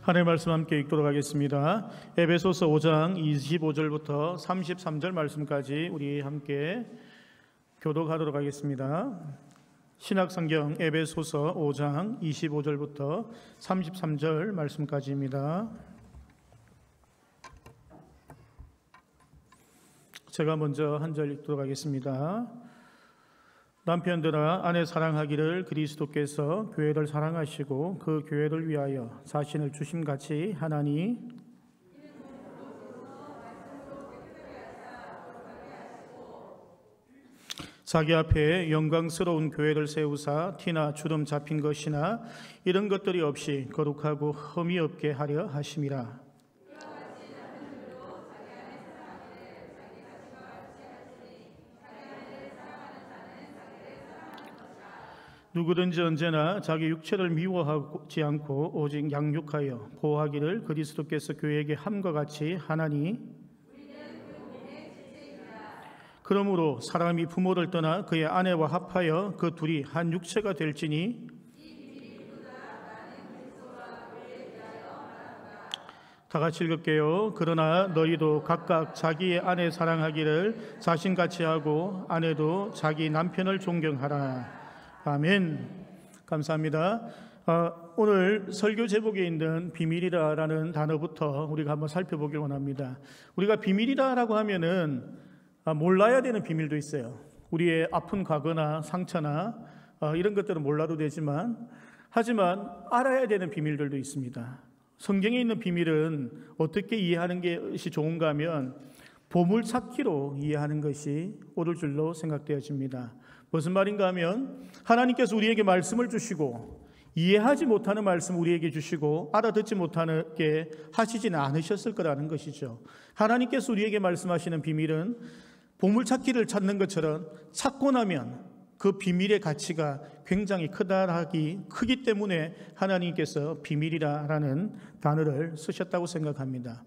하나님의 말씀 함께 읽도록 하겠습니다. 에베소서 5장 25절부터 33절 말씀까지 우리 함께 교독하도록 하겠습니다. 신약성경 에베소서 5장 25절부터 33절 말씀까지입니다. 제가 먼저 한 절 읽도록 하겠습니다. 남편들아 아내 사랑하기를 그리스도께서 교회를 사랑하시고 그 교회를 위하여 자신을 주심같이 하나니 자기 앞에 영광스러운 교회를 세우사 티나 주름 잡힌 것이나 이런 것들이 없이 거룩하고 흠이 없게 하려 하심이라. 누구든지 언제나 자기 육체를 미워하지 않고 오직 양육하여 보호하기를 그리스도께서 교회에게 함과 같이 하나니 그러므로 사람이 부모를 떠나 그의 아내와 합하여 그 둘이 한 육체가 될지니 다 같이 읽을게요. 그러나 너희도 각각 자기의 아내 사랑하기를 자신같이 하고 아내도 자기 남편을 존경하라. 아멘. 감사합니다. 오늘 설교 제목에 있는 비밀이라라는 단어부터 우리가 한번 살펴보길 원합니다. 우리가 비밀이라라고 하면은 몰라야 되는 비밀도 있어요. 우리의 아픈 과거나 상처나 이런 것들은 몰라도 되지만 하지만 알아야 되는 비밀들도 있습니다. 성경에 있는 비밀은 어떻게 이해하는 것이 좋은가 하면 보물찾기로 이해하는 것이 옳을 줄로 생각되어집니다. 무슨 말인가 하면 하나님께서 우리에게 말씀을 주시고 이해하지 못하는 말씀 우리에게 주시고 알아듣지 못하게 하시지는 않으셨을 거라는 것이죠. 하나님께서 우리에게 말씀하시는 비밀은 보물찾기를 찾는 것처럼 찾고 나면 그 비밀의 가치가 굉장히 크기 때문에 하나님께서 비밀이라는 단어를 쓰셨다고 생각합니다.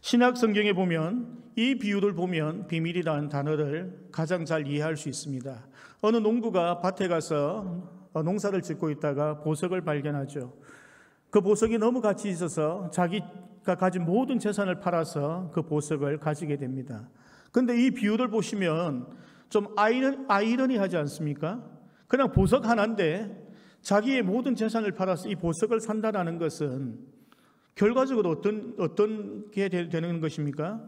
신약 성경에 보면 이 비유를 보면 비밀이라는 단어를 가장 잘 이해할 수 있습니다. 어느 농부가 밭에 가서 농사를 짓고 있다가 보석을 발견하죠. 그 보석이 너무 가치 있어서 자기가 가진 모든 재산을 팔아서 그 보석을 가지게 됩니다. 그런데 이 비유를 보시면 좀 아이러니하지 않습니까? 그냥 보석 하나인데 자기의 모든 재산을 팔아서 이 보석을 산다는 것은 결과적으로 어떤 게 되는 것입니까?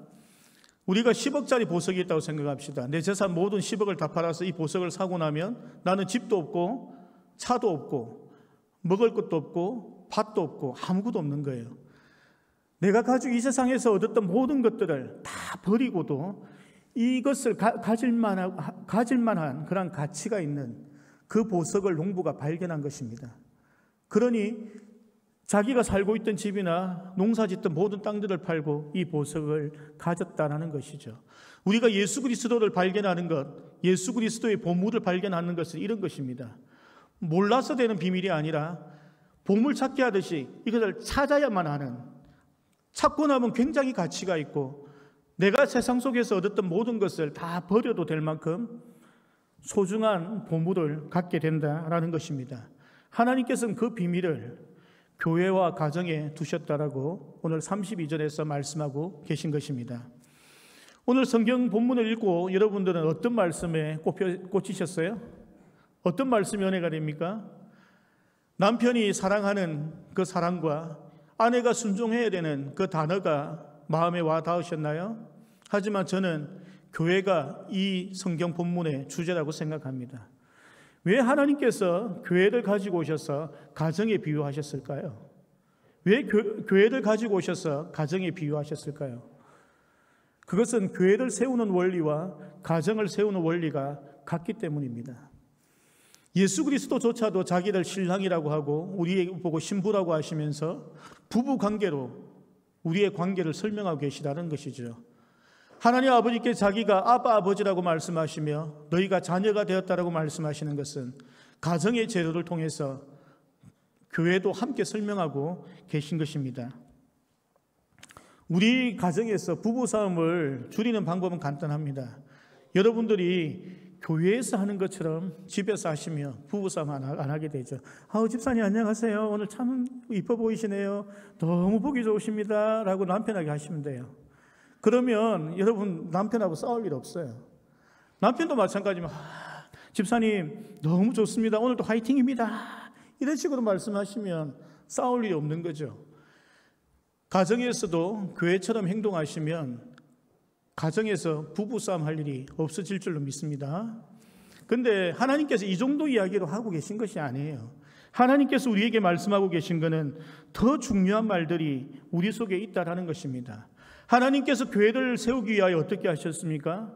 우리가 10억짜리 보석이 있다고 생각합시다. 내 재산 모든 10억을 다 팔아서 이 보석을 사고 나면 나는 집도 없고 차도 없고 먹을 것도 없고 밭도 없고 아무것도 없는 거예요. 내가 가지고 이 세상에서 얻었던 모든 것들을 다 버리고도 이것을 가질 만한 그런 가치가 있는 그 보석을 농부가 발견한 것입니다. 그러니 자기가 살고 있던 집이나 농사짓던 모든 땅들을 팔고 이 보석을 가졌다는 것이죠. 우리가 예수 그리스도를 발견하는 것, 예수 그리스도의 보물을 발견하는 것은 이런 것입니다. 몰라서 되는 비밀이 아니라 보물찾기 하듯이 이것을 찾아야만 하는, 찾고 나면 굉장히 가치가 있고 내가 세상 속에서 얻었던 모든 것을 다 버려도 될 만큼 소중한 보물을 갖게 된다라는 것입니다. 하나님께서는 그 비밀을 교회와 가정에 두셨다라고 오늘 32절에서 말씀하고 계신 것입니다. 오늘 성경 본문을 읽고 여러분들은 어떤 말씀에 꽂히셨어요? 어떤 말씀이 은혜가 됩니까? 남편이 사랑하는 그 사랑과 아내가 순종해야 되는 그 단어가 마음에 와 닿으셨나요? 하지만 저는 교회가 이 성경 본문의 주제라고 생각합니다. 왜 하나님께서 교회를 가지고 오셔서 가정에 비유하셨을까요? 왜 교회를 가지고 오셔서 가정에 비유하셨을까요? 그것은 교회를 세우는 원리와 가정을 세우는 원리가 같기 때문입니다. 예수 그리스도조차도 자기를 신랑이라고 하고 우리에게 보고 신부라고 하시면서 부부 관계로 우리의 관계를 설명하고 계시다는 것이죠. 하나님 아버지께 자기가 아빠 아버지라고 말씀하시며 너희가 자녀가 되었다라고 말씀하시는 것은 가정의 제도를 통해서 교회도 함께 설명하고 계신 것입니다. 우리 가정에서 부부싸움을 줄이는 방법은 간단합니다. 여러분들이 교회에서 하는 것처럼 집에서 하시면 부부싸움 안 하게 되죠. 집사님 안녕하세요. 오늘 참 이뻐 보이시네요. 너무 보기 좋으십니다. 라고 남편에게 하시면 돼요. 그러면 여러분 남편하고 싸울 일 없어요. 남편도 마찬가지지만 집사님 너무 좋습니다. 오늘도 화이팅입니다. 이런 식으로 말씀하시면 싸울 일이 없는 거죠. 가정에서도 교회처럼 행동하시면 가정에서 부부싸움 할 일이 없어질 줄로 믿습니다. 그런데 하나님께서 이 정도 이야기로 하고 계신 것이 아니에요. 하나님께서 우리에게 말씀하고 계신 것은 더 중요한 말들이 우리 속에 있다라는 것입니다. 하나님께서 교회를 세우기 위하여 어떻게 하셨습니까?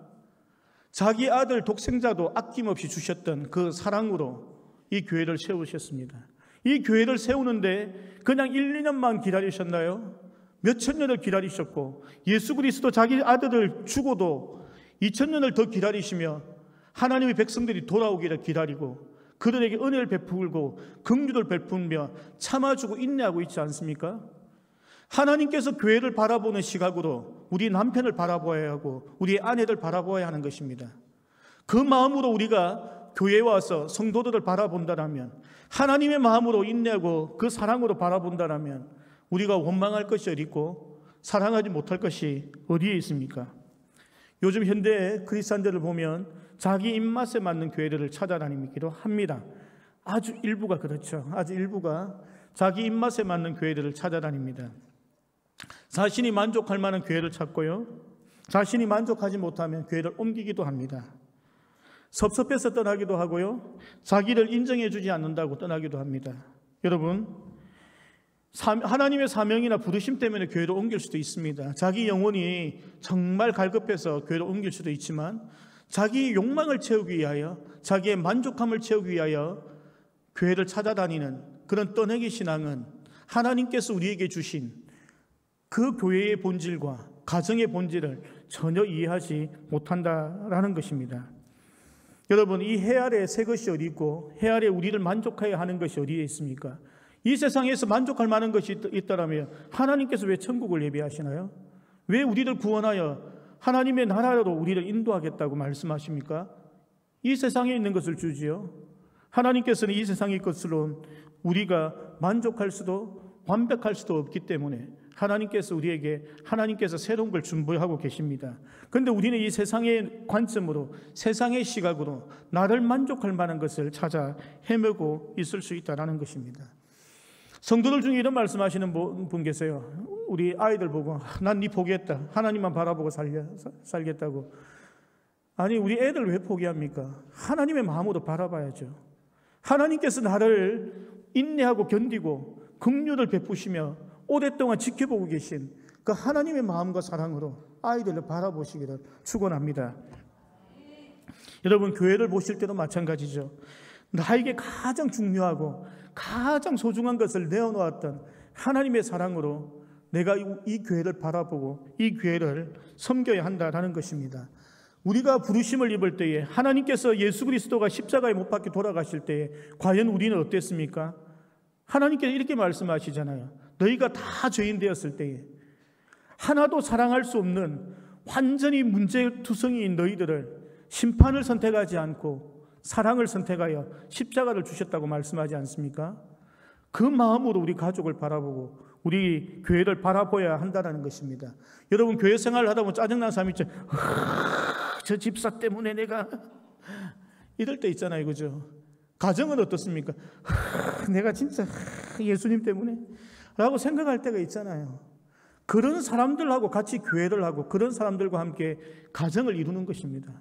자기 아들 독생자도 아낌없이 주셨던 그 사랑으로 이 교회를 세우셨습니다. 이 교회를 세우는데 그냥 1, 2년만 기다리셨나요? 몇천 년을 기다리셨고 예수 그리스도 자기 아들을 주고도 2000년을 더 기다리시며 하나님의 백성들이 돌아오기를 기다리고 그들에게 은혜를 베풀고 긍휼을 베풀며 참아주고 인내하고 있지 않습니까? 하나님께서 교회를 바라보는 시각으로 우리 남편을 바라보아야 하고 우리 아내를 바라보아야 하는 것입니다. 그 마음으로 우리가 교회에 와서 성도들을 바라본다면, 하나님의 마음으로 인내하고 그 사랑으로 바라본다면 우리가 원망할 것이 어디 있고 사랑하지 못할 것이 어디에 있습니까? 요즘 현대 크리스찬들을 보면 자기 입맛에 맞는 교회를 찾아다니기도 합니다. 아주 일부가 그렇죠. 아주 일부가 자기 입맛에 맞는 교회들을 찾아다닙니다. 자신이 만족할 만한 교회를 찾고요, 자신이 만족하지 못하면 교회를 옮기기도 합니다. 섭섭해서 떠나기도 하고요, 자기를 인정해 주지 않는다고 떠나기도 합니다. 여러분, 하나님의 사명이나 부르심 때문에 교회를 옮길 수도 있습니다. 자기 영혼이 정말 갈급해서 교회를 옮길 수도 있지만 자기 욕망을 채우기 위하여, 자기의 만족함을 채우기 위하여 교회를 찾아다니는 그런 떠내기 신앙은 하나님께서 우리에게 주신 그 교회의 본질과 가정의 본질을 전혀 이해하지 못한다라는 것입니다. 여러분, 이 해 아래 새 것이 어디 있고 해 아래 우리를 만족하여 하는 것이 어디에 있습니까? 이 세상에서 만족할 만한 것이 있다면 하나님께서 왜 천국을 예비하시나요? 왜 우리를 구원하여 하나님의 나라로 우리를 인도하겠다고 말씀하십니까? 이 세상에 있는 것을 주지요. 하나님께서는 이 세상의 것으로 우리가 만족할 수도 완벽할 수도 없기 때문에 하나님께서 우리에게 하나님께서 새로운 걸 준비하고 계십니다. 그런데 우리는 이 세상의 관점으로, 세상의 시각으로 나를 만족할 만한 것을 찾아 헤매고 있을 수 있다는 것입니다. 성도들 중에 이런 말씀하시는 분 계세요. 우리 아이들 보고 난 네 포기했다, 하나님만 바라보고 살겠다고. 아니, 우리 애들 왜 포기합니까? 하나님의 마음으로 바라봐야죠. 하나님께서 나를 인내하고 견디고 긍휼을 베푸시며 오랫동안 지켜보고 계신 그 하나님의 마음과 사랑으로 아이들을 바라보시기를 축원합니다. 여러분, 교회를 보실 때도 마찬가지죠. 나에게 가장 중요하고 가장 소중한 것을 내어놓았던 하나님의 사랑으로 내가 이 교회를 바라보고 이 교회를 섬겨야 한다는 것입니다. 우리가 부르심을 입을 때에, 하나님께서 예수 그리스도가 십자가에 못 박혀 돌아가실 때에 과연 우리는 어땠습니까? 하나님께서 이렇게 말씀하시잖아요. 너희가 다 죄인 되었을 때에 하나도 사랑할 수 없는 완전히 문제투성이인 너희들을 심판을 선택하지 않고 사랑을 선택하여 십자가를 주셨다고 말씀하지 않습니까? 그 마음으로 우리 가족을 바라보고 우리 교회를 바라보아야 한다는 것입니다. 여러분, 교회 생활을 하다 보면 짜증나는 사람이 있죠. 저 집사 때문에 내가 이럴 때 있잖아요, 그죠? 가정은 어떻습니까? 내가 진짜 예수님 때문에 라고 생각할 때가 있잖아요. 그런 사람들하고 같이 교회를 하고 그런 사람들과 함께 가정을 이루는 것입니다.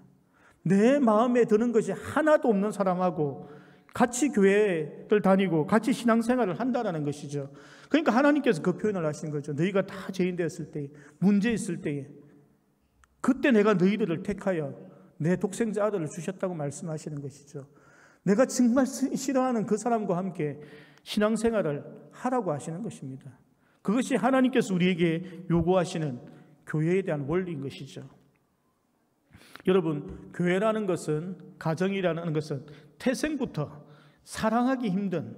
내 마음에 드는 것이 하나도 없는 사람하고 같이 교회를 다니고 같이 신앙생활을 한다는 것이죠. 그러니까 하나님께서 그 표현을 하신 거죠. 너희가 다 죄인 되었을 때에, 문제 있을 때에, 그때 내가 너희들을 택하여 내 독생자 아들을 주셨다고 말씀하시는 것이죠. 내가 정말 싫어하는 그 사람과 함께 신앙생활을 하라고 하시는 것입니다. 그것이 하나님께서 우리에게 요구하시는 교회에 대한 원리인 것이죠. 여러분, 교회라는 것은, 가정이라는 것은 태생부터 사랑하기 힘든,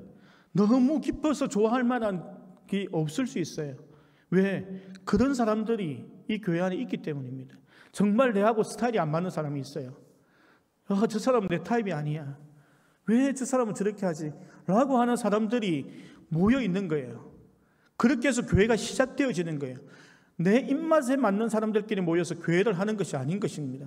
너무 깊어서 좋아할 만한 게 없을 수 있어요. 왜? 그런 사람들이 이 교회 안에 있기 때문입니다. 정말 내하고 스타일이 안 맞는 사람이 있어요. 저 사람은 내 타입이 아니야. 왜 저 사람은 저렇게 하지? 라고 하는 사람들이 모여 있는 거예요. 그렇게 해서 교회가 시작되어지는 거예요. 내 입맛에 맞는 사람들끼리 모여서 교회를 하는 것이 아닌 것입니다.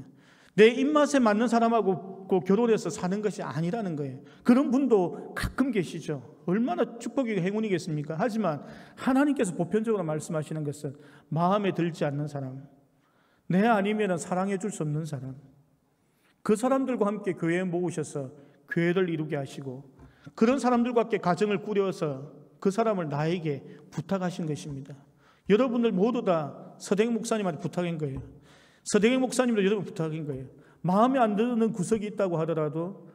내 입맛에 맞는 사람하고 결혼해서 사는 것이 아니라는 거예요. 그런 분도 가끔 계시죠. 얼마나 축복이고 행운이겠습니까? 하지만 하나님께서 보편적으로 말씀하시는 것은 마음에 들지 않는 사람, 내 아니면 사랑해 줄 수 없는 사람, 그 사람들과 함께 교회에 모으셔서 교회를 이루게 하시고 그런 사람들과 함께 가정을 꾸려서 그 사람을 나에게 부탁하신 것입니다. 여러분들 모두 다 서대경 목사님한테 부탁한 거예요. 서대경 목사님도 여러분 부탁한 거예요. 마음에 안 드는 구석이 있다고 하더라도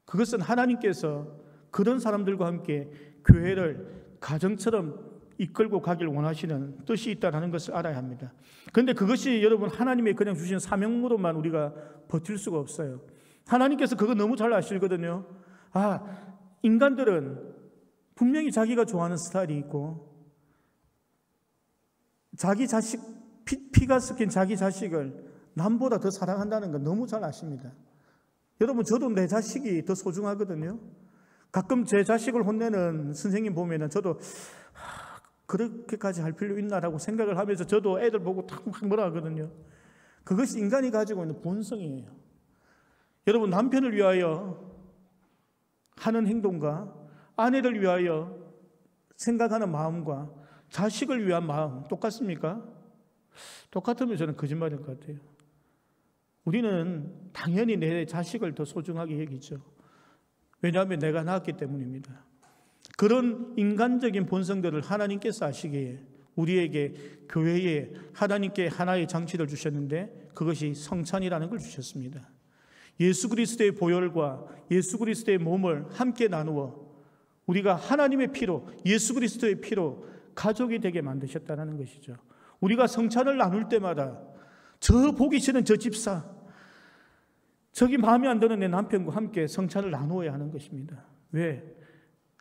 그것은 하나님께서 그런 사람들과 함께 교회를 가정처럼 이끌고 가길 원하시는 뜻이 있다는 것을 알아야 합니다. 그런데 그것이 여러분 하나님의 그냥 주신 사명으로만 우리가 버틸 수가 없어요. 하나님께서 그거 너무 잘 아시거든요. 인간들은 분명히 자기가 좋아하는 스타일이 있고 자기 자식, 피가 섞인 자기 자식을 남보다 더 사랑한다는 건 너무 잘 아십니다. 여러분 저도 내 자식이 더 소중하거든요. 가끔 제 자식을 혼내는 선생님 보면은 저도 그렇게까지 할 필요 있나라고 생각을 하면서 저도 애들 보고 막 뭐라 하거든요. 그것이 인간이 가지고 있는 본성이에요. 여러분 남편을 위하여 하는 행동과 아내를 위하여 생각하는 마음과 자식을 위한 마음 똑같습니까? 똑같으면 저는 거짓말일 것 같아요. 우리는 당연히 내 자식을 더 소중하게 여기죠. 왜냐하면 내가 낳았기 때문입니다. 그런 인간적인 본성들을 하나님께서 아시기에 우리에게 교회에 하나님께 하나의 장치를 주셨는데 그것이 성찬이라는 걸 주셨습니다. 예수 그리스도의 보혈과 예수 그리스도의 몸을 함께 나누어 우리가 하나님의 피로 예수 그리스도의 피로 가족이 되게 만드셨다는 것이죠. 우리가 성찬을 나눌 때마다 저 보기 싫은 저 집사, 저기 마음에 안 드는 내 남편과 함께 성찬을 나누어야 하는 것입니다. 왜?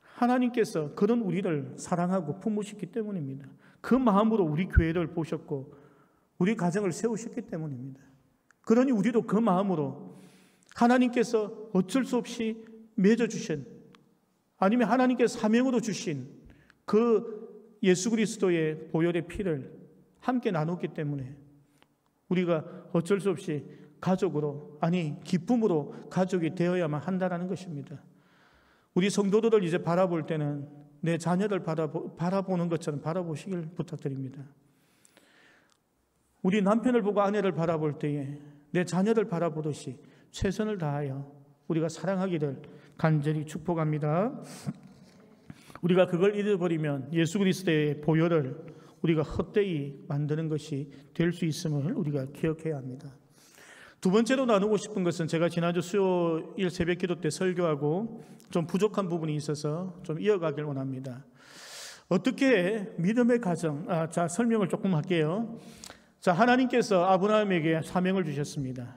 하나님께서 그런 우리를 사랑하고 품으셨기 때문입니다. 그 마음으로 우리 교회를 보셨고 우리 가정을 세우셨기 때문입니다. 그러니 우리도 그 마음으로 하나님께서 어쩔 수 없이 맺어주신 아니면 하나님께서 사명으로 주신 그 예수 그리스도의 보혈의 피를 함께 나눴기 때문에 우리가 어쩔 수 없이 가족으로 기쁨으로 가족이 되어야만 한다는 것입니다. 우리 성도들을 이제 바라볼 때는 내 자녀를 바라보는 것처럼 바라보시길 부탁드립니다. 우리 남편을 보고 아내를 바라볼 때에 내 자녀를 바라보듯이 최선을 다하여 우리가 사랑하기를 간절히 축복합니다. 우리가 그걸 잃어버리면 예수 그리스도의 보혈을 우리가 헛되이 만드는 것이 될 수 있음을 우리가 기억해야 합니다. 두 번째로 나누고 싶은 것은 제가 지난주 수요일 새벽기도 때 설교하고 좀 부족한 부분이 있어서 좀 이어가길 원합니다. 어떻게 믿음의 가정, 설명을 조금 할게요. 하나님께서 아브라함에게 사명을 주셨습니다.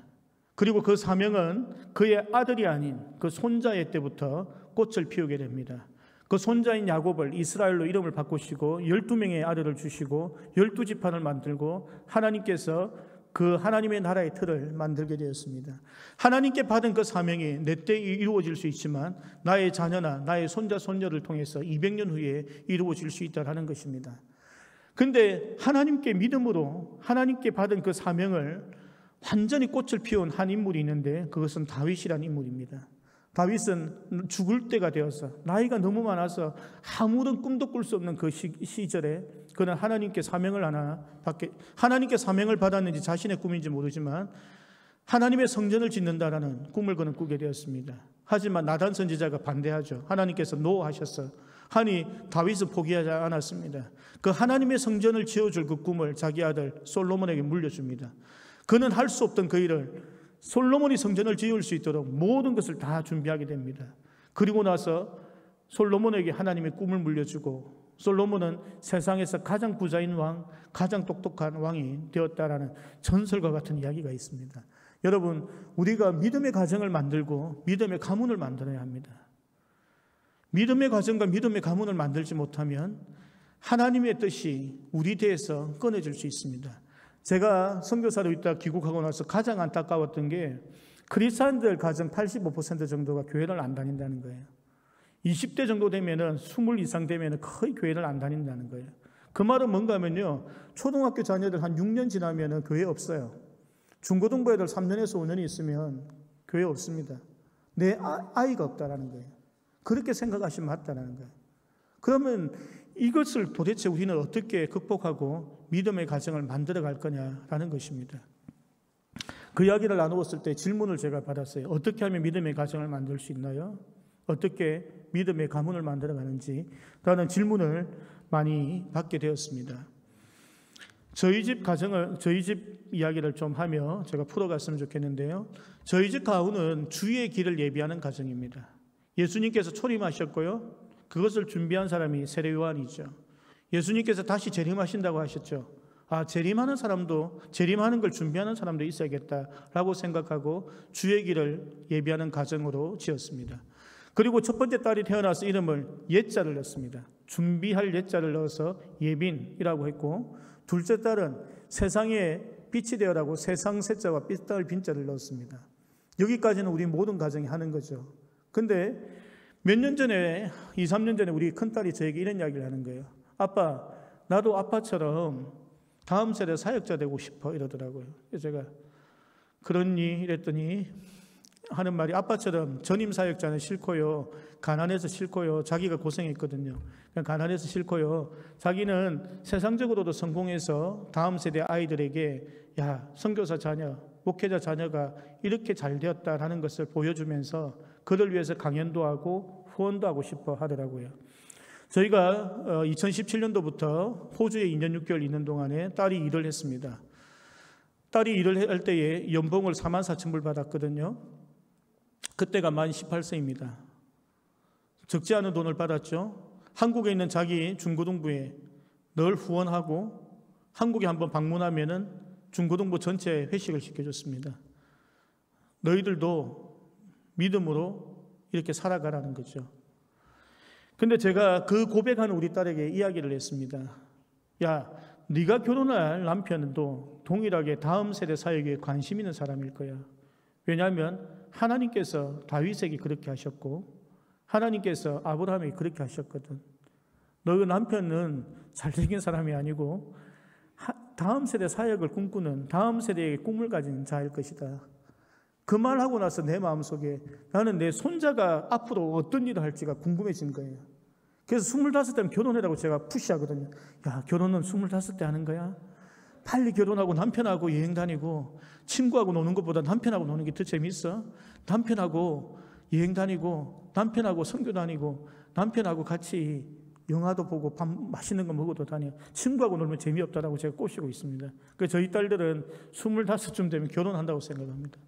그리고 그 사명은 그의 아들이 아닌 그 손자의 때부터 꽃을 피우게 됩니다. 그 손자인 야곱을 이스라엘로 이름을 바꾸시고 12명의 아들을 주시고 12지파를 만들고 하나님께서 그 하나님의 나라의 틀을 만들게 되었습니다. 하나님께 받은 그 사명이 내 때 이루어질 수 있지만 나의 자녀나 나의 손자 손녀를 통해서 200년 후에 이루어질 수 있다는 것입니다. 그런데 하나님께 믿음으로 하나님께 받은 그 사명을 완전히 꽃을 피운 한 인물이 있는데 그것은 다윗이라는 인물입니다. 다윗은 죽을 때가 되어서 나이가 너무 많아서 아무런 꿈도 꿀 수 없는 그 시절에 그는 하나님께 사명을 하나님께 사명을 받았는지 자신의 꿈인지 모르지만 하나님의 성전을 짓는다라는 꿈을 그는 꾸게 되었습니다. 하지만 나단 선지자가 반대하죠. 하나님께서 노하셨어. 하니 다윗은 포기하지 않았습니다. 그 하나님의 성전을 지어줄 그 꿈을 자기 아들 솔로몬에게 물려줍니다. 그는 할 수 없던 그 일을 솔로몬이 성전을 지을 수 있도록 모든 것을 다 준비하게 됩니다. 그리고 나서 솔로몬에게 하나님의 꿈을 물려주고 솔로몬은 세상에서 가장 부자인 왕, 가장 똑똑한 왕이 되었다라는 전설과 같은 이야기가 있습니다. 여러분, 우리가 믿음의 가정을 만들고 믿음의 가문을 만들어야 합니다. 믿음의 가정과 믿음의 가문을 만들지 못하면 하나님의 뜻이 우리 대에서 끊어질 수 있습니다. 제가 선교사로 있다 귀국하고 나서 가장 안타까웠던 게 크리스찬들 가정 85% 정도가 교회를 안 다닌다는 거예요. 20대 정도 되면은 20 이상 되면은 거의 교회를 안 다닌다는 거예요. 그 말은 뭔가 하면요, 초등학교 자녀들 한 6년 지나면은 교회 없어요. 중고등부 애들 3년에서 5년이 있으면 교회 없습니다. 내 아이가 없다라는 거예요. 그렇게 생각하시면 맞다라는 거예요. 그러면 이것을 도대체 우리는 어떻게 극복하고 믿음의 가정을 만들어 갈 거냐라는 것입니다. 그 이야기를 나누었을 때 질문을 제가 받았어요. 어떻게 하면 믿음의 가정을 만들 수 있나요? 어떻게 믿음의 가문을 만들어 가는지 라는 질문을 많이 받게 되었습니다. 저희 집 이야기를 좀 하며 제가 풀어갔으면 좋겠는데요. 저희 집 가훈은 주의 길을 예비하는 가정입니다. 예수님께서 초림하셨고요. 그것을 준비한 사람이 세례 요한이죠. 예수님께서 다시 재림하신다고 하셨죠. 재림하는 사람도, 재림하는 걸 준비하는 사람도 있어야겠다라고 생각하고 주의 길을 예비하는 가정으로 지었습니다. 그리고 첫 번째 딸이 태어나서 이름을 예자를 넣었습니다. 준비할 예자를 넣어서 예빈이라고 했고, 둘째 딸은 세상에 빛이 되어라고 세상 세자와 빛달 빈자를 넣었습니다. 여기까지는 우리 모든 가정이 하는 거죠. 근데 몇 년 전에, 2, 3년 전에 우리 큰딸이 저에게 이런 이야기를 하는 거예요. 아빠, 나도 아빠처럼 다음 세대 사역자 되고 싶어 이러더라고요. 그래서 제가 그러니 이랬더니 하는 말이, 아빠처럼 전임 사역자는 싫고요, 가난해서 싫고요, 자기가 고생했거든요. 가난해서 싫고요, 자기는 세상적으로도 성공해서 다음 세대 아이들에게 야, 선교사 자녀, 목회자 자녀가 이렇게 잘 되었다라는 것을 보여주면서 그를 위해서 강연도 하고 후원도 하고 싶어 하더라고요. 저희가 2017년도부터 호주에 2년 6개월 있는 동안에 딸이 일을 했습니다. 딸이 일을 할 때에 연봉을 44,000불 받았거든요. 그때가 만 18세입니다. 적지 않은 돈을 받았죠. 한국에 있는 자기 중고등부에 늘 후원하고 한국에 한번 방문하면은 중고등부 전체 회식을 시켜줬습니다. 너희들도 믿음으로 이렇게 살아가라는 거죠. 근데 제가 그 고백하는 우리 딸에게 이야기를 했습니다. 야, 네가 결혼할 남편도 동일하게 다음 세대 사역에 관심 있는 사람일 거야. 왜냐하면 하나님께서 다윗에게 그렇게 하셨고 하나님께서 아브라함에게 그렇게 하셨거든. 너희 남편은 잘생긴 사람이 아니고 다음 세대 사역을 꿈꾸는, 다음 세대의 꿈을 가진 자일 것이다. 그 말하고 나서 내 마음속에 나는 내 손자가 앞으로 어떤 일을 할지가 궁금해진 거예요. 그래서 25대면 결혼해라고 제가 푸시하거든요. 야, 결혼은 25대 하는 거야? 빨리 결혼하고 남편하고 여행 다니고 친구하고 노는 것보다 남편하고 노는 게 더 재밌어? 남편하고 여행 다니고 남편하고 선교 다니고 남편하고 같이 영화도 보고 밥 맛있는 거 먹어도 다녀. 친구하고 놀면 재미없다라고 제가 꼬시고 있습니다. 그래서 저희 딸들은 25쯤 되면 결혼한다고 생각합니다.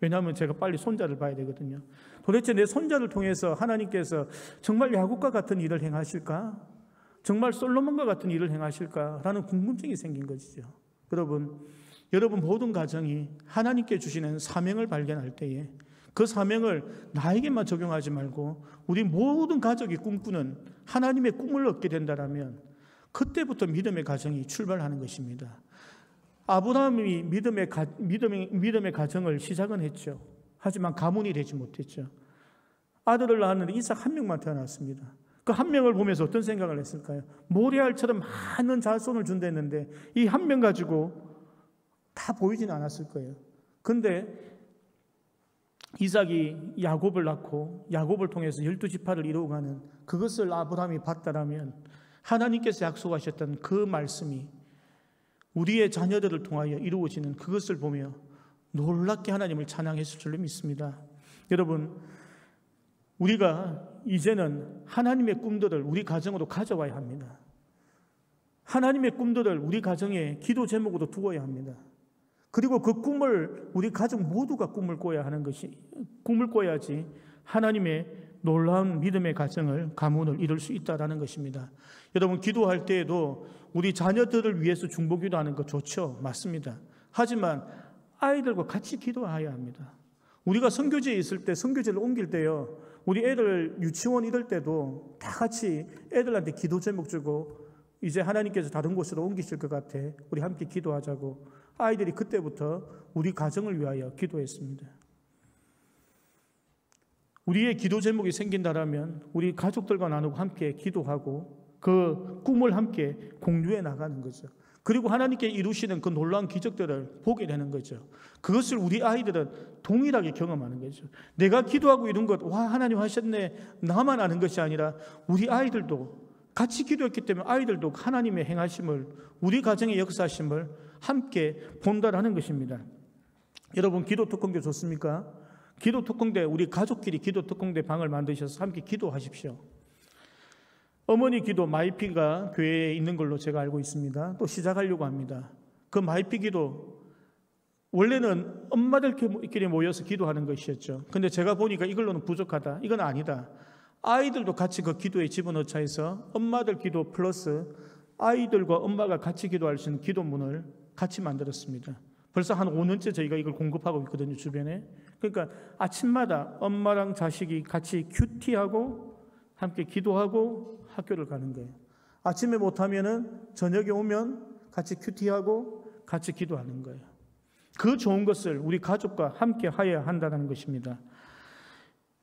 왜냐하면 제가 빨리 손자를 봐야 되거든요. 도대체 내 손자를 통해서 하나님께서 정말 야곱과 같은 일을 행하실까? 정말 솔로몬과 같은 일을 행하실까라는 궁금증이 생긴 것이죠. 여러분 모든 가정이 하나님께 주시는 사명을 발견할 때에 그 사명을 나에게만 적용하지 말고 우리 모든 가족이 꿈꾸는 하나님의 꿈을 얻게 된다면 그때부터 믿음의 가정이 출발하는 것입니다. 아브라함이 믿음의 가정을 시작은 했죠. 하지만 가문이 되지 못했죠. 아들을 낳았는데 이삭 한 명만 태어났습니다. 그 한 명을 보면서 어떤 생각을 했을까요? 모래알처럼 많은 자손을 준댔는데 이 한 명 가지고 다 보이진 않았을 거예요. 그런데 이삭이 야곱을 낳고 야곱을 통해서 12지파를 이루어가는 그것을 아브라함이 봤다라면 하나님께서 약속하셨던 그 말씀이 우리의 자녀들을 통하여 이루어지는 그것을 보며 놀랍게 하나님을 찬양했을 줄로 믿습니다. 여러분, 우리가 이제는 하나님의 꿈들을 우리 가정으로 가져와야 합니다. 하나님의 꿈들을 우리 가정의 기도 제목으로 두어야 합니다. 그리고 그 꿈을 우리 가족 모두가 꿈을 꿔야지 하나님의 놀라운 믿음의 가문을 이룰 수 있다라는 것입니다. 여러분, 기도할 때에도 우리 자녀들을 위해서 중보기도하는 거 좋죠. 맞습니다. 하지만 아이들과 같이 기도해야 합니다. 우리가 선교지에 있을 때, 선교지를 옮길 때요, 우리 애들 유치원 이럴 때도 다 같이 애들한테 기도 제목 주고 이제 하나님께서 다른 곳으로 옮기실 것 같아. 우리 함께 기도하자고. 아이들이 그때부터 우리 가정을 위하여 기도했습니다. 우리의 기도 제목이 생긴다라면 우리 가족들과 나누고 함께 기도하고 그 꿈을 함께 공유해 나가는 거죠. 그리고 하나님께 이루시는 그 놀라운 기적들을 보게 되는 거죠. 그것을 우리 아이들은 동일하게 경험하는 거죠. 내가 기도하고 이룬 것, 와, 하나님 하셨네, 나만 아는 것이 아니라 우리 아이들도 같이 기도했기 때문에 아이들도 하나님의 행하심을, 우리 가정의 역사하심을 함께 본다라는 것입니다. 여러분, 기도 특공대 좋습니까? 기도 특공대, 우리 가족끼리 기도 특공대 방을 만드셔서 함께 기도하십시오. 어머니 기도 마이피가 교회에 있는 걸로 제가 알고 있습니다. 또 시작하려고 합니다. 그 마이피 기도, 원래는 엄마들끼리 모여서 기도하는 것이었죠. 근데 제가 보니까 이걸로는 부족하다, 이건 아니다, 아이들도 같이 그 기도에 집어넣자 해서 엄마들 기도 플러스 아이들과 엄마가 같이 기도할 수 있는 기도문을 같이 만들었습니다. 벌써 한 5년째 저희가 이걸 공급하고 있거든요, 주변에. 그러니까 아침마다 엄마랑 자식이 같이 큐티하고 함께 기도하고 학교를 가는 거예요. 아침에 못하면은 저녁에 오면 같이 큐티하고 같이 기도하는 거예요. 그 좋은 것을 우리 가족과 함께 하여야 한다는 것입니다.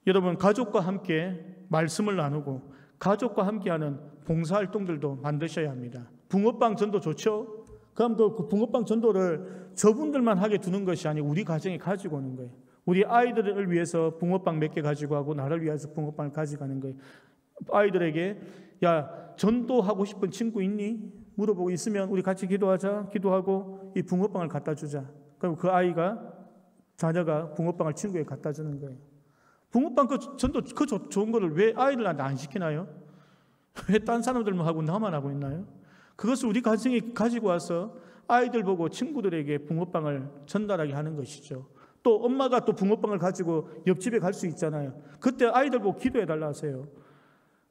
여러분, 가족과 함께 말씀을 나누고 가족과 함께하는 봉사활동들도 만드셔야 합니다. 붕어빵 전도 좋죠? 그럼 그 붕어빵 전도를 저분들만 하게 두는 것이 아니고 우리 가정에 가지고 오는 거예요. 우리 아이들을 위해서 붕어빵 몇 개 가지고 하고 나를 위해서 붕어빵을 가져가는 거예요. 아이들에게, 야, 전도하고 싶은 친구 있니? 물어보고 있으면 우리 같이 기도하자. 기도하고 이 붕어빵을 갖다 주자. 그럼 그 아이가, 자녀가 붕어빵을 친구에게 갖다 주는 거예요. 붕어빵 그 전도 그 좋은 거를 왜 아이들한테 안 시키나요? 왜 딴 사람들만 하고 나만 하고 있나요? 그것을 우리 가정에 가지고 와서 아이들 보고 친구들에게 붕어빵을 전달하게 하는 것이죠. 또 엄마가 또 붕어빵을 가지고 옆집에 갈 수 있잖아요. 그때 아이들 보고 기도해 달라 하세요.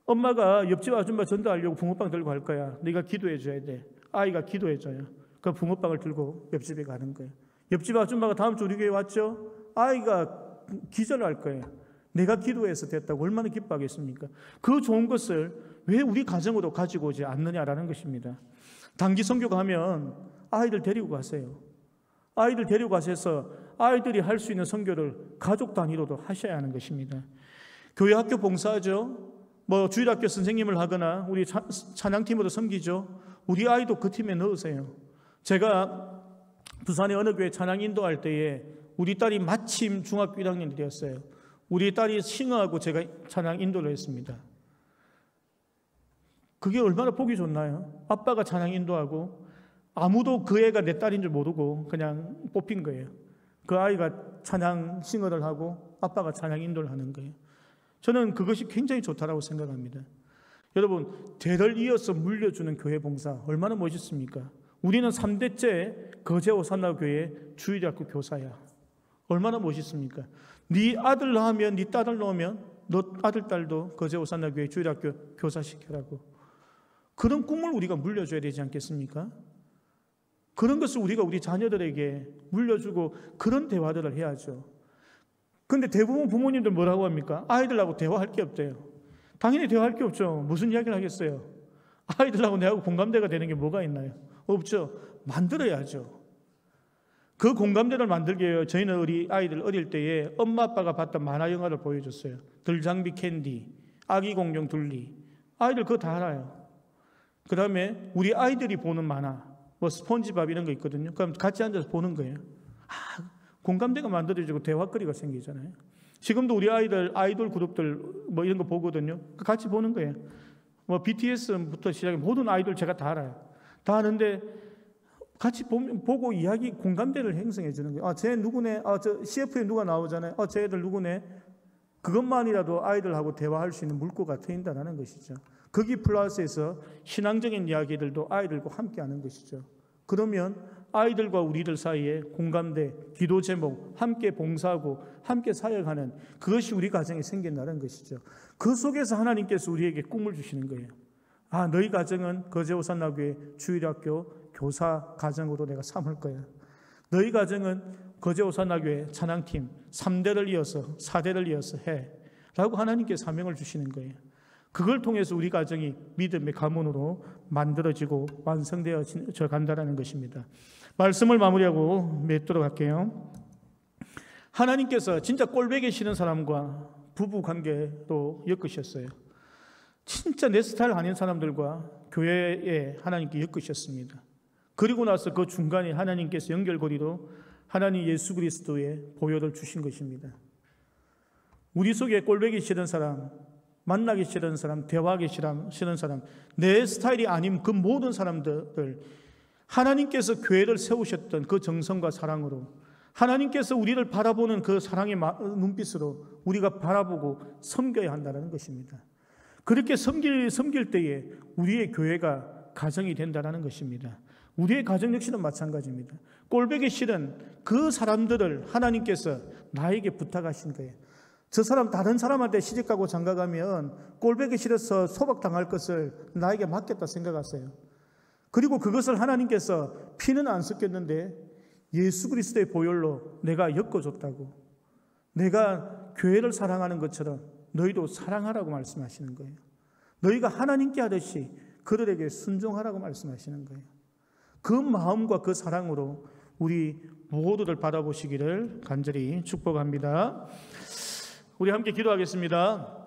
엄마가 옆집 아줌마 전도하려고 붕어빵 들고 갈 거야. 네가 기도해 줘야 돼. 아이가 기도해 줘요. 그 붕어빵을 들고 옆집에 가는 거예요. 옆집 아줌마가 다음 주 우리 교회 왔죠? 아이가 기절할 거예요. 내가 기도해서 됐다고 얼마나 기뻐하겠습니까? 그 좋은 것을 왜 우리 가정으로 가지고 오지 않느냐라는 것입니다. 단기 선교가 하면 아이들 데리고 가세요. 아이들 데리고 가셔서 아이들이 할 수 있는 선교를 가족 단위로도 하셔야 하는 것입니다. 교회 학교 봉사하죠. 뭐 주일학교 선생님을 하거나 우리 찬양팀으로 섬기죠. 우리 아이도 그 팀에 넣으세요. 제가 부산의 어느 교회 찬양 인도할 때에 우리 딸이 마침 중학교 1학년이 되었어요. 우리 딸이 싱어하고 제가 찬양 인도를 했습니다. 그게 얼마나 보기 좋나요? 아빠가 찬양 인도하고 아무도 그 애가 내 딸인 줄 모르고 그냥 뽑힌 거예요. 그 아이가 찬양 싱어를 하고 아빠가 찬양 인도를 하는 거예요. 저는 그것이 굉장히 좋다라고 생각합니다. 여러분, 대를 이어서 물려주는 교회 봉사 얼마나 멋있습니까? 우리는 3대째 거제 오산나 교회 주일학교 교사야. 얼마나 멋있습니까? 네 아들 낳으면, 네 딸을 낳으면 너 아들 딸도 거제 오산나 교회 주일학교 교사 시켜라고. 그런 꿈을 우리가 물려줘야 되지 않겠습니까? 그런 것을 우리가 우리 자녀들에게 물려주고 그런 대화들을 해야죠. 그런데 대부분 부모님들 뭐라고 합니까? 아이들하고 대화할 게 없대요. 당연히 대화할 게 없죠. 무슨 이야기를 하겠어요? 아이들하고 내하고 공감대가 되는 게 뭐가 있나요? 없죠. 만들어야죠. 그 공감대를 만들기 위해 저희는 우리 아이들 어릴 때에 엄마 아빠가 봤던 만화 영화를 보여줬어요. 들장비 캔디, 아기 공룡 둘리. 아이들 그거 다 알아요. 그 다음에 우리 아이들이 보는 만화, 뭐 스폰지밥 이런 거 있거든요. 그럼 같이 앉아서 보는 거예요. 공감대가 만들어지고 대화거리가 생기잖아요. 지금도 우리 아이돌 그룹들 뭐 이런 거 보거든요. 같이 보는 거예요. 뭐 BTS부터 시작해 모든 아이돌 제가 다 알아요. 다 아는데 같이 보고 이야기 공감대를 형성해 주는 거예요. 쟤 누구네? 저 CF에 누가 나오잖아요. 쟤 애들 누구네? 그것만이라도 아이들하고 대화할 수 있는 물꼬가 트인다는 것이죠. 거기 플러스해서 신앙적인 이야기들도 아이들과 함께 하는 것이죠. 그러면 아이들과 우리들 사이에 공감대, 기도 제목, 함께 봉사하고 함께 사역하는 그것이 우리 가정에 생긴다는 것이죠. 그 속에서 하나님께서 우리에게 꿈을 주시는 거예요. 너희 가정은 거제 오산나교회 주일학교 교사 가정으로 내가 삼을 거야. 너희 가정은 거제 오산나교회 찬양팀 3대를 이어서 4대를 이어서 해 라고 하나님께 사명을 주시는 거예요. 그걸 통해서 우리 가정이 믿음의 가문으로 만들어지고 완성되어져 간다는 것입니다. 말씀을 마무리하고 맺도록 할게요. 하나님께서 진짜 꼴배기 싫은 사람과 부부 관계도 엮으셨어요. 진짜 내 스타일 아닌 사람들과 교회에 하나님께 엮으셨습니다. 그리고 나서 그 중간에 하나님께서 연결고리로 하나님 예수 그리스도의 보혈을 주신 것입니다. 우리 속에 꼴보기 싫은 사람, 만나기 싫은 사람, 대화하기 싫은 사람, 내 스타일이 아닌 그 모든 사람들, 하나님께서 교회를 세우셨던 그 정성과 사랑으로, 하나님께서 우리를 바라보는 그 사랑의 눈빛으로 우리가 바라보고 섬겨야 한다는 것입니다. 그렇게 섬길 때에 우리의 교회가 가정이 된다는 것입니다. 우리의 가정 역시는 마찬가지입니다. 꼴보기 싫은 그 사람들을 하나님께서 나에게 부탁하신 거예요. 저 사람 다른 사람한테 시집가고 장가가면 꼴보기 싫어서 소박당할 것을 나에게 맡겼다 생각하세요. 그리고 그것을 하나님께서 피는 안 섞였는데 예수 그리스도의 보혈로 내가 엮어줬다고, 내가 교회를 사랑하는 것처럼 너희도 사랑하라고 말씀하시는 거예요. 너희가 하나님께 하듯이 그들에게 순종하라고 말씀하시는 거예요. 그 마음과 그 사랑으로 우리 모두를 바라보시기를 간절히 축복합니다. 우리 함께 기도하겠습니다.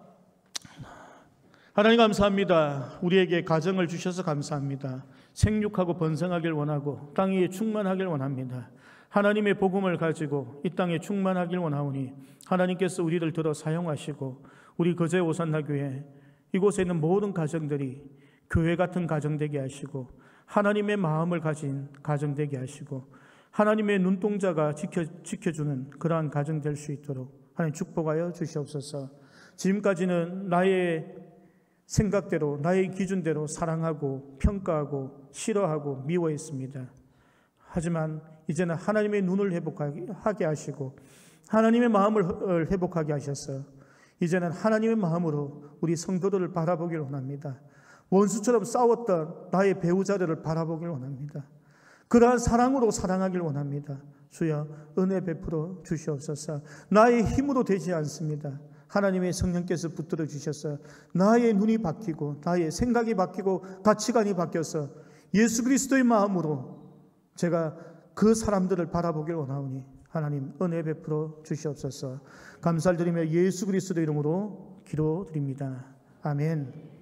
하나님 감사합니다. 우리에게 가정을 주셔서 감사합니다. 생육하고 번성하길 원하고 땅 위에 충만하길 원합니다. 하나님의 복음을 가지고 이 땅에 충만하길 원하오니 하나님께서 우리를 들어 사용하시고 우리 거제 오산나교회 이곳에 있는 모든 가정들이 교회 같은 가정 되게 하시고 하나님의 마음을 가진 가정 되게 하시고 하나님의 눈동자가 지켜주는 그러한 가정 될 수 있도록 하나님 축복하여 주시옵소서. 지금까지는 나의 생각대로 나의 기준대로 사랑하고 평가하고 싫어하고 미워했습니다. 하지만 이제는 하나님의 눈을 회복하게 하시고 하나님의 마음을 회복하게 하셔서 이제는 하나님의 마음으로 우리 성도들을 바라보길 원합니다. 원수처럼 싸웠던 나의 배우자들을 바라보길 원합니다. 그러한 사랑으로 사랑하길 원합니다. 주여 은혜 베풀어 주시옵소서. 나의 힘으로 되지 않습니다. 하나님의 성령께서 붙들어 주셔서 나의 눈이 바뀌고 나의 생각이 바뀌고 가치관이 바뀌어서 예수 그리스도의 마음으로 제가 그 사람들을 바라보길 원하오니 하나님 은혜 베풀어 주시옵소서. 감사를 드리며 예수 그리스도의 이름으로 기도드립니다. 아멘.